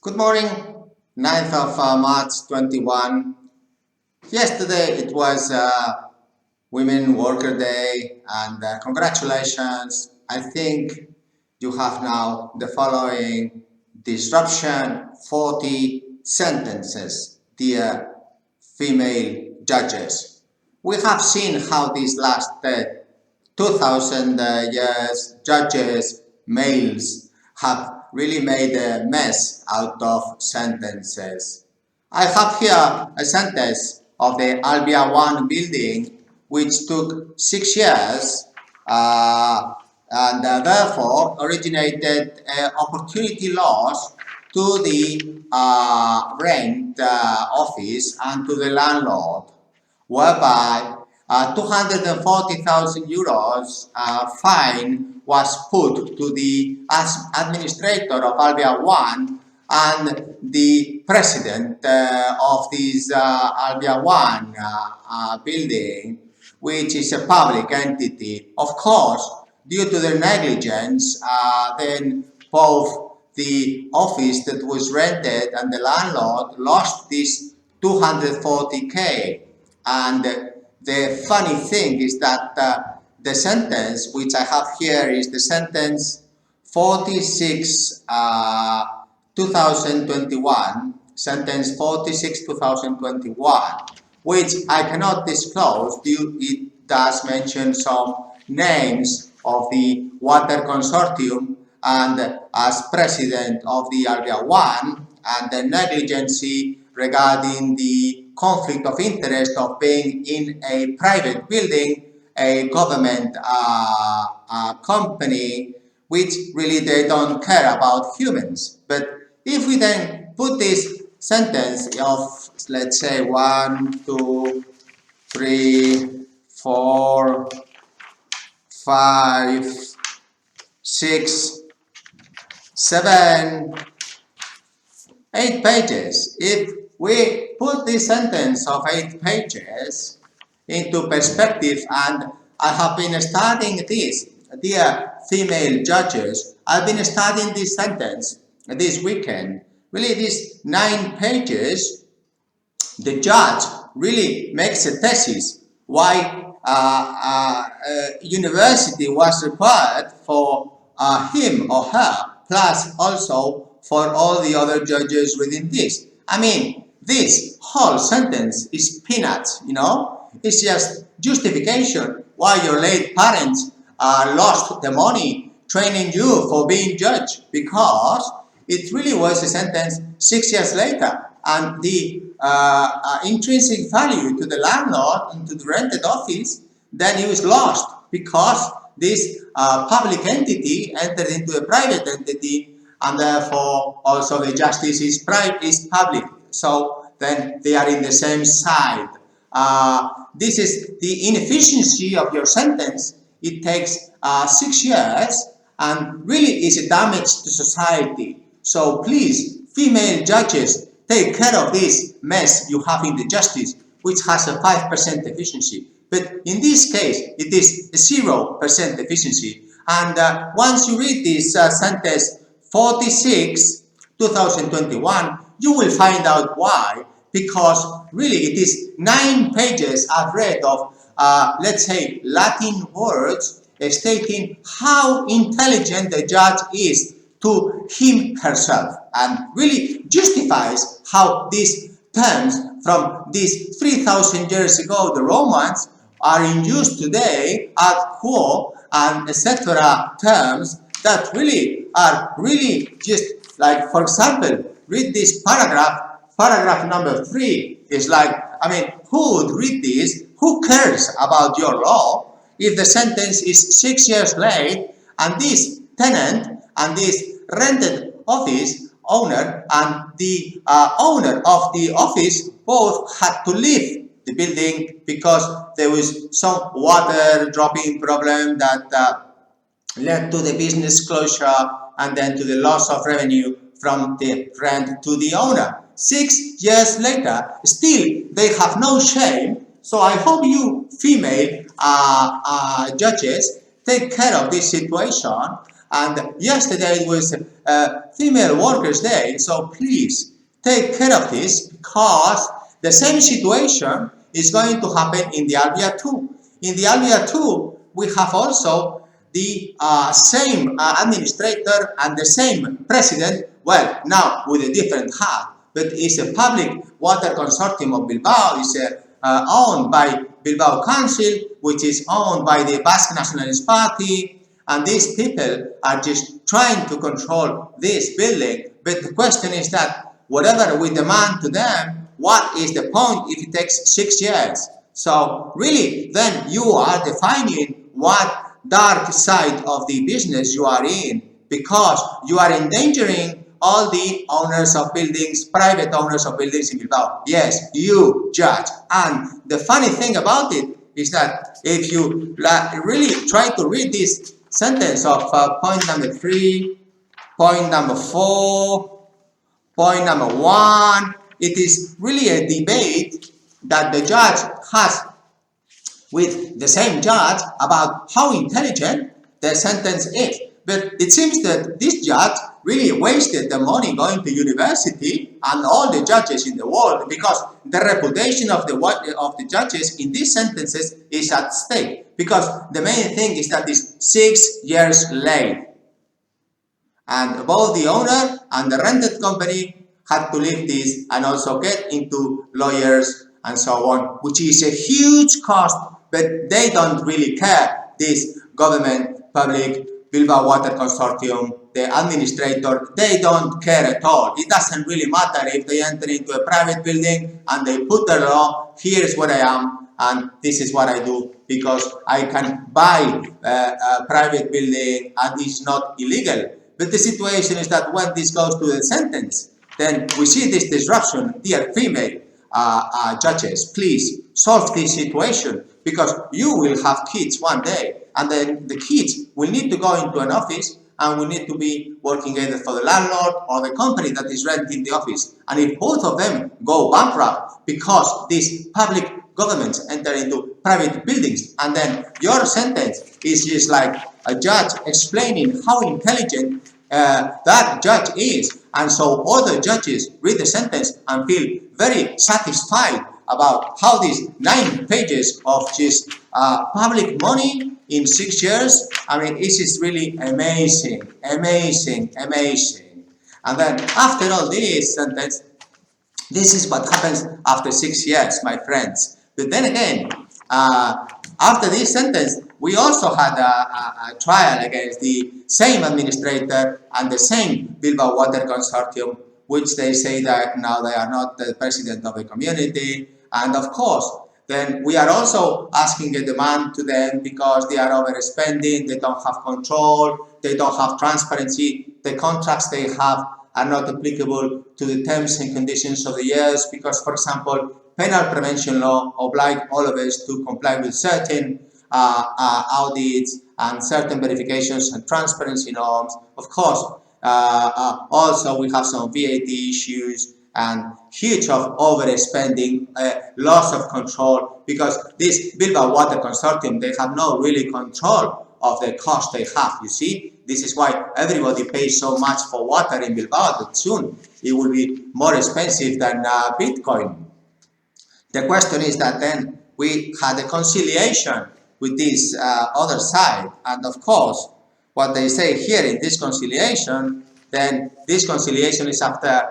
Good morning, 9th of March 21. Yesterday it was Women Worker Day and congratulations. I think you have now the following disruption 40 sentences, dear female judges. We have seen how these last 2000 years judges, males, have really made a mess out of sentences. I have here a sentence of the Albia 1 building which took 6 years and therefore originated opportunity loss to the rent office and to the landlord, whereby 240,000 euros fine was put to the administrator of Albia 1 and the president of this Albia 1 building, which is a public entity. Of course, due to their negligence, then both the office that was rented and the landlord lost this 240k. And the funny thing is that the sentence which I have here is the sentence 46 2021, sentence 46 2021, which I cannot disclose due it does mention some names of the water consortium and as president of the Albia 1 and the negligence regarding the conflict of interest of being in a private building, a government company, which really they don't care about humans. But if we then put this sentence of, let's say, 1, 2, 3, 4, 5, 6, 7, 8 pages. If we put this sentence of 8 pages into perspective, and I have been studying this, dear female judges, I've been studying this sentence this weekend. Really, these 9 pages, the judge really makes a thesis why university was required for him or her, plus also for all the other judges within this. I mean, this whole sentence is peanuts, you know? It's just justification why your late parents lost the money training you for being judge, because it really was a sentence 6 years later, and the intrinsic value to the landlord and to the rented office, then it was lost because this public entity entered into a private entity, and therefore also the justice is public. So then they are in the same side. This is the inefficiency of your sentence. It takes 6 years and really is a damage to society. So please, female judges, take care of this mess you have in the justice, which has a 5% efficiency. But in this case, it is a 0% efficiency. And once you read this sentence 46, 2021, you will find out why. Because really it is 9 pages I've read of, let's say, Latin words stating how intelligent the judge is to him herself, and really justifies how these terms from these 3,000 years ago, the Romans, are in use today, ad quo, and etc. terms that really are really just like, for example, read this paragraph number 3 is like, I mean, who would read this? Who cares about your law if the sentence is 6 years late and this tenant and this rented office owner and the owner of the office both had to leave the building because there was some water dropping problem that led to the business closure and then to the loss of revenue from the rent to the owner. 6 years later, still they have no shame. So I hope you female judges take care of this situation. And yesterday it was female workers there. So please take care of this, because the same situation is going to happen in the Albia too. In the Albia too, we have also the same administrator and the same president, well, now with a different hat, but it's a public water consortium of Bilbao. It's owned by Bilbao Council, which is owned by the Basque Nationalist Party, and these people are just trying to control this building. But the question is that whatever we demand to them, what is the point if it takes 6 years? So really, then you are defining what dark side of the business you are in, because you are endangering all the owners of buildings, private owners of buildings in Bilbao. Yes, you judge. And the funny thing about it is that if you really try to read this sentence of point number 3, point number 4, point number 1, it is really a debate that the judge has with the same judge about how intelligent the sentence is. But it seems that this judge really wasted the money going to university and all the judges in the world, because the reputation of the judges in these sentences is at stake. Because the main thing is that it's 6 years late. And both the owner and the rented company had to leave this and also get into lawyers and so on, which is a huge cost, but they don't really care. This government, public, Bilbao Water Consortium, the administrator, they don't care at all. It doesn't really matter if they enter into a private building and they put the law, here's what I am, and this is what I do, because I can buy a private building and it's not illegal. But the situation is that when this goes to the sentence, then we see this disruption. Dear female judges, please solve this situation, because you will have kids one day, and then the kids will need to go into an office and will need to be working either for the landlord or the company that is renting the office. And if both of them go bankrupt because these public governments enter into private buildings, and then your sentence is just like a judge explaining how intelligent that judge is, and so other judges read the sentence and feel very satisfied about how these 9 pages of just public money in 6 years, I mean, this is really amazing, amazing, amazing. And then after all this sentence, this is what happens after 6 years, my friends. But then again, after this sentence, we also had a trial against the same administrator and the same Bilbao Water Consortium, which they say that now they are not the president of the community. And of course, then we are also asking a demand to them because they are overspending, they don't have control, they don't have transparency, the contracts they have are not applicable to the terms and conditions of the years, because, for example, penal prevention law obliges all of us to comply with certain audits and certain verifications and transparency norms. Of course, also we have some VAT issues and huge of overspending, loss of control, because this Bilbao Water Consortium, they have no really control of the cost they have, you see. This is why everybody pays so much for water in Bilbao that soon it will be more expensive than Bitcoin. The question is that then we had a conciliation with this other side, and of course what they say here in this conciliation, then this conciliation is after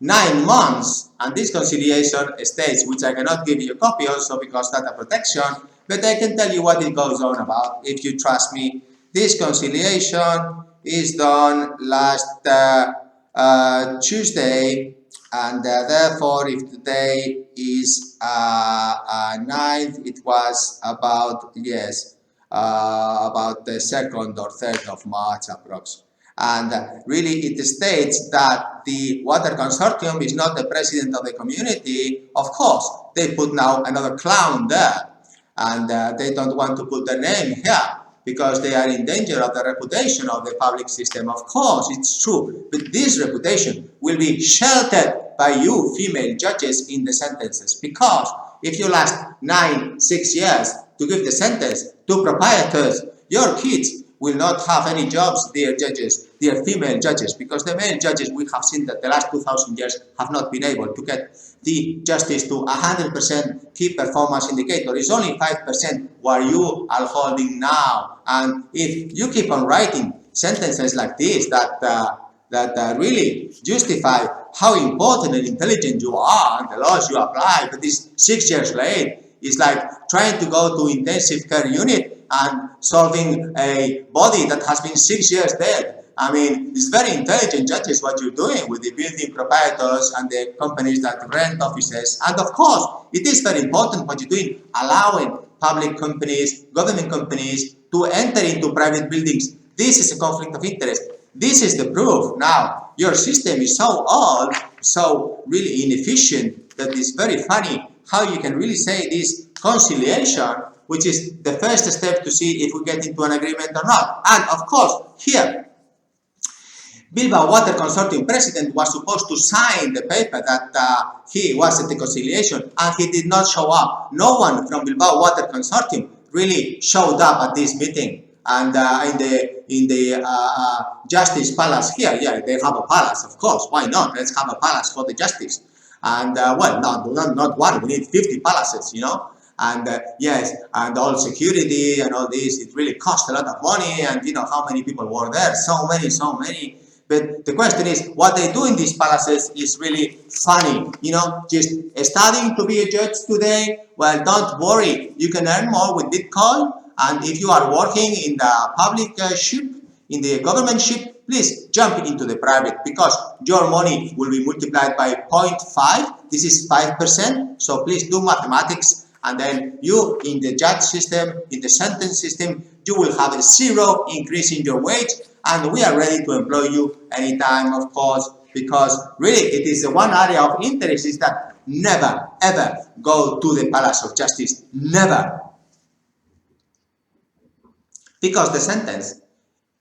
9 months, and this conciliation states, which I cannot give you a copy also because data protection, but I can tell you what it goes on about if you trust me. This conciliation is done last Tuesday, and therefore if today is 9th, it was about, yes, about the 2nd or 3rd of March approximately. And really it states that the Water Consortium is not the president of the community. Of course, they put now another clown there, and they don't want to put their name here because they are in danger of the reputation of the public system. Of course, it's true, but this reputation will be sheltered by you female judges in the sentences, because if you last 6 years to give the sentence to proprietors, your kids will not have any jobs, dear judges, dear female judges, because the male judges, we have seen that the last 2,000 years have not been able to get the justice to 100% key performance indicator. It's only 5% what you are holding now. And if you keep on writing sentences like this that really justify how important and intelligent you are and the laws you apply, but this 6 years late, it's like trying to go to intensive care unit and solving a body that has been 6 years dead. I mean, it's very intelligent judges what you're doing with the building proprietors and the companies that rent offices. And of course, it is very important what you're doing, allowing public companies, government companies to enter into private buildings. This is a conflict of interest. This is the proof. Now, your system is so old, so really inefficient, that it's very funny how you can really say this conciliation, which is the first step to see if we get into an agreement or not. And of course, here, Bilbao Water Consortium president was supposed to sign the paper that he was at the conciliation, and he did not show up. No one from Bilbao Water Consortium really showed up at this meeting. And in the Justice Palace here, yeah, they have a palace, of course. Why not? Let's have a palace for the justice. And well, not one. We need 50 palaces, you know. And yes, and all security and all this, it really cost a lot of money. And you know how many people were there? So many. But the question is, what they do in these palaces is really funny. You know, just studying to be a judge today. Well, don't worry. You can earn more with Bitcoin. And if you are working in the public ship, in the government ship, please jump into the private, because your money will be multiplied by 0.5. This is 5%. So please do mathematics. And then you, in the judge system, in the sentence system, you will have a 0 increase in your wage. And we are ready to employ you anytime, of course, because really it is the one area of interest is that never, ever go to the Palace of Justice. Never. Because the sentence,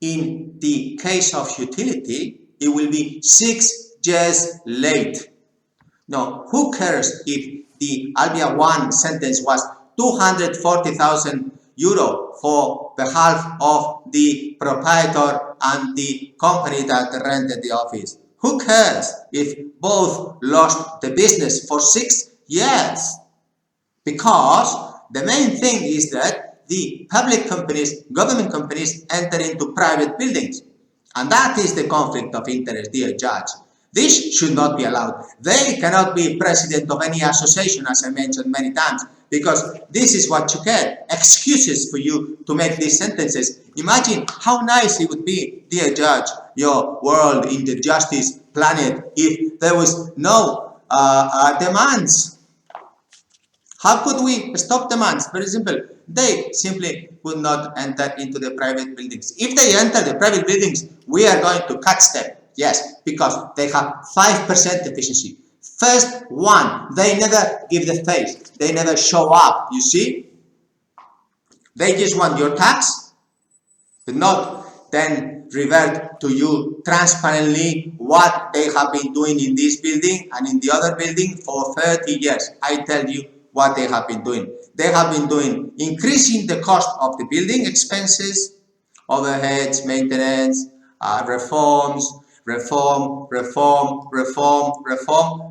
in the case of utility, it will be 6 years late. Now, who cares if the Albia 1 sentence was 240,000 euro for behalf of the proprietor and the company that rented the office? Who cares if both lost the business for 6 years? Because the main thing is that the public companies, government companies enter into private buildings. And that is the conflict of interest, dear judge. This should not be allowed. They cannot be president of any association, as I mentioned many times, because this is what you get, excuses for you to make these sentences. Imagine how nice it would be, dear judge, your world in the justice planet, if there was no demands. How could we stop demands? Very simple. They simply would not enter into the private buildings. If they enter the private buildings, we are going to catch them. Yes, because they have 5% efficiency. First one, they never give the face. They never show up, you see? They just want your tax, but not then revert to you transparently what they have been doing in this building and in the other building for 30 years. I tell you what they have been doing. They have been doing increasing the cost of the building expenses, overheads, maintenance, reform,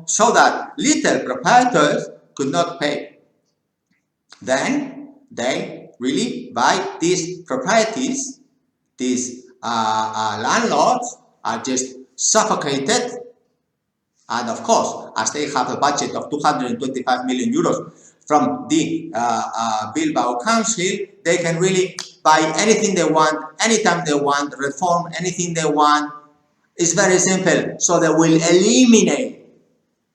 so that little proprietors could not pay. Then they really buy these properties, these landlords are just suffocated. And of course, as they have a budget of 225 million euros from the Bilbao Council, they can really buy anything they want, anytime they want, reform anything they want. It's very simple. So they will eliminate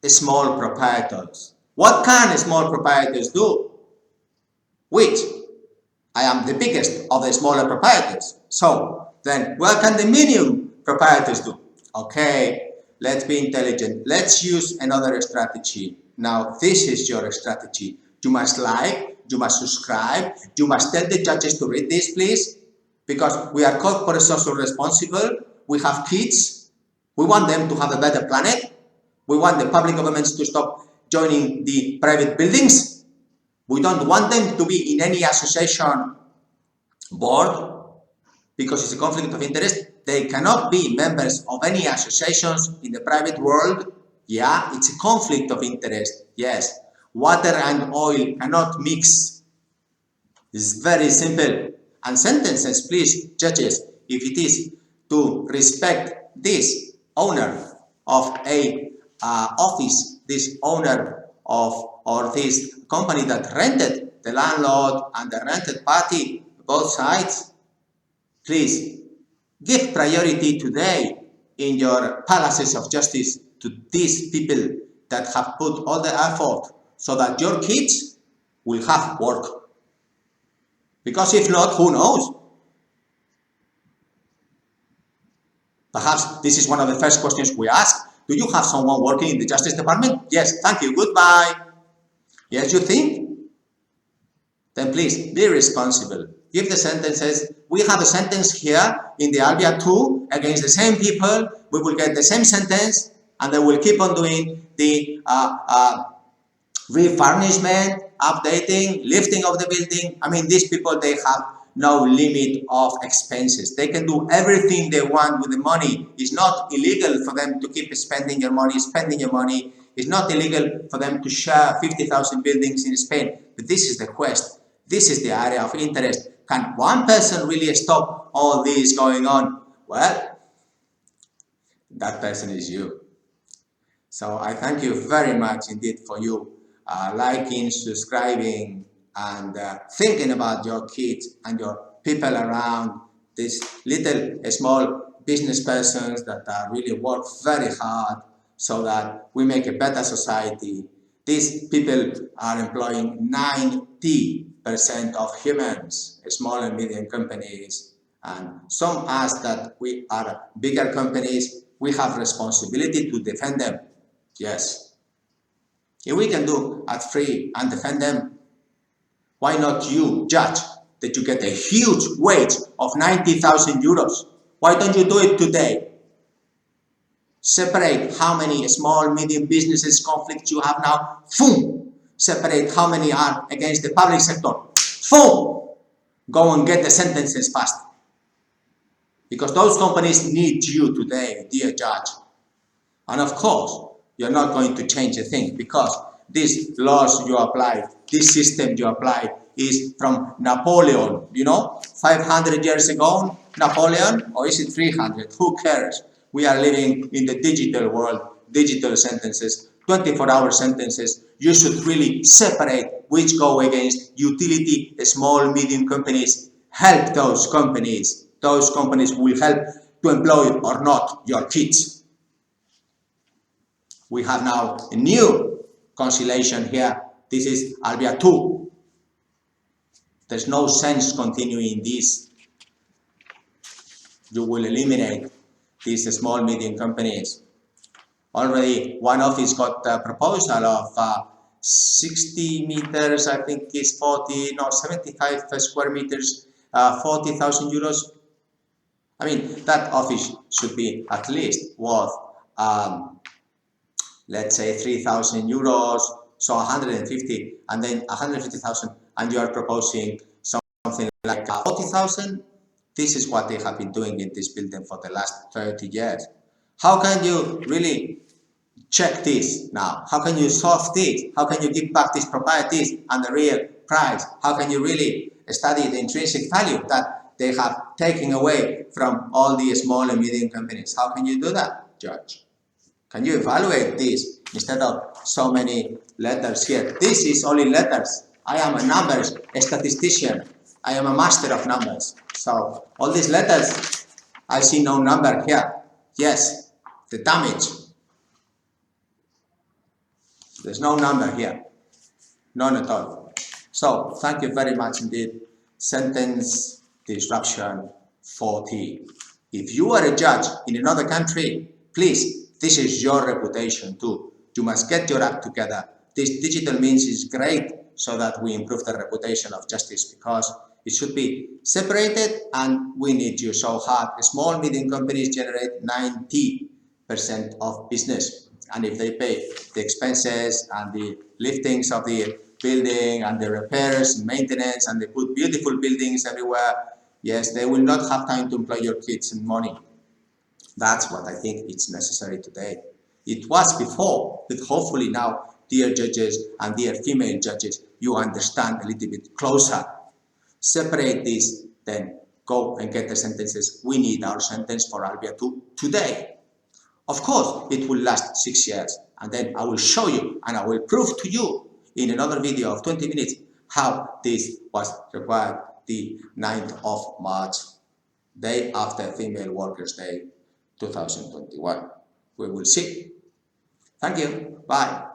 the small proprietors. What can small proprietors do? Which I am the biggest of the smaller proprietors. So then what can the medium proprietors do? Okay, let's be intelligent. Let's use another strategy. Now, this is your strategy. You must like, you must subscribe, you must tell the judges to read this, please, because we are corporate social responsible. We have kids. We want them to have a better planet. We want the public governments to stop joining the private buildings. We don't want them to be in any association board. because it's a conflict of interest. They cannot be members of any associations in the private world. Yeah, it's a conflict of interest. Yes, water and oil cannot mix. It's very simple. And sentences, please, judges, if it is to respect this owner of a office, this owner of or this company that rented the landlord and the rented party, both sides, please give priority today in your palaces of justice to these people that have put all the effort so that your kids will have work. Because if not, who knows? Perhaps this is one of the first questions we ask. Do you have someone working in the Justice Department? Yes, thank you, goodbye. Yes, you think? Then please be responsible. Give the sentences. We have a sentence here in the Albia 2 against the same people. We will get the same sentence, and they will keep on doing the refurnishment, updating, lifting of the building. I mean, these people, they have no limit of expenses. They can do everything they want with the money. It's not illegal for them to keep spending your money, It's not illegal for them to share 50,000 buildings in Spain. But this is the quest. This is the area of interest. Can one person really stop all this going on? Well, that person is you. So I thank you very much indeed for you liking, subscribing, and thinking about your kids and your people around, these little small business persons that really work very hard so that we make a better society. These people are employing 90% of humans, small and medium companies, and some us that we are bigger companies, we have responsibility to defend them. Yes. If we can do it free and defend them, why not you judge that you get a huge wage of 90,000 euros? Why don't you do it today? Separate how many small, medium businesses conflicts you have now. Boom! Separate how many are against the public sector. Boom! Go and get the sentences fast. Because those companies need you today, dear judge. And of course, you're not going to change a thing because these laws you apply, this system you apply is from Napoleon, 500 years ago, Napoleon, or is it 300? Who cares? We are living in the digital world, digital sentences, 24-hour sentences. You should really separate which go against utility, small, medium companies. Help those companies. Those companies will help to employ or not your kids. We have now a new conciliation here. This is Albia 2. There's no sense continuing this. You will eliminate these small, medium companies. Already one office got a proposal of 60 meters, I think is 75 square meters, 40,000 euros. I mean, that office should be at least worth let's say 3,000 euros, so 150, and then 150,000, and you are proposing something like 40,000. This is what they have been doing in this building for the last 30 years. How can you really check this now? How can you solve this? How can you give back these properties and the real price? How can you really study the intrinsic value that they have taken away from all the small and medium companies? How can you do that, Judge? Can you evaluate this instead of so many letters here? This is only letters. I am a numbers, a statistician. I am a master of numbers. So all these letters, I see no number here. Yes, the damage. There's no number here. None at all. So thank you very much indeed. Sentence disruption 40. If you are a judge in another country, please, this is your reputation too. You must get your act together. This digital means is great so that we improve the reputation of justice because it should be separated and we need you so hard. Small, medium companies generate 90% of business. And if they pay the expenses and the liftings of the building and the repairs and maintenance and they put beautiful buildings everywhere, Yes, they will not have time to employ your kids and money. That's what I think it's necessary today. It was before, but hopefully now, dear judges and dear female judges, you understand a little bit closer. Separate this, then go and get the sentences. We need our sentence for Albia 2 today. Of course, it will last 6 years, and then I will show you and I will prove to you in another video of 20 minutes how this was required the 9th of March, day after Female Workers' Day 2021. We will see. Thank you. Bye.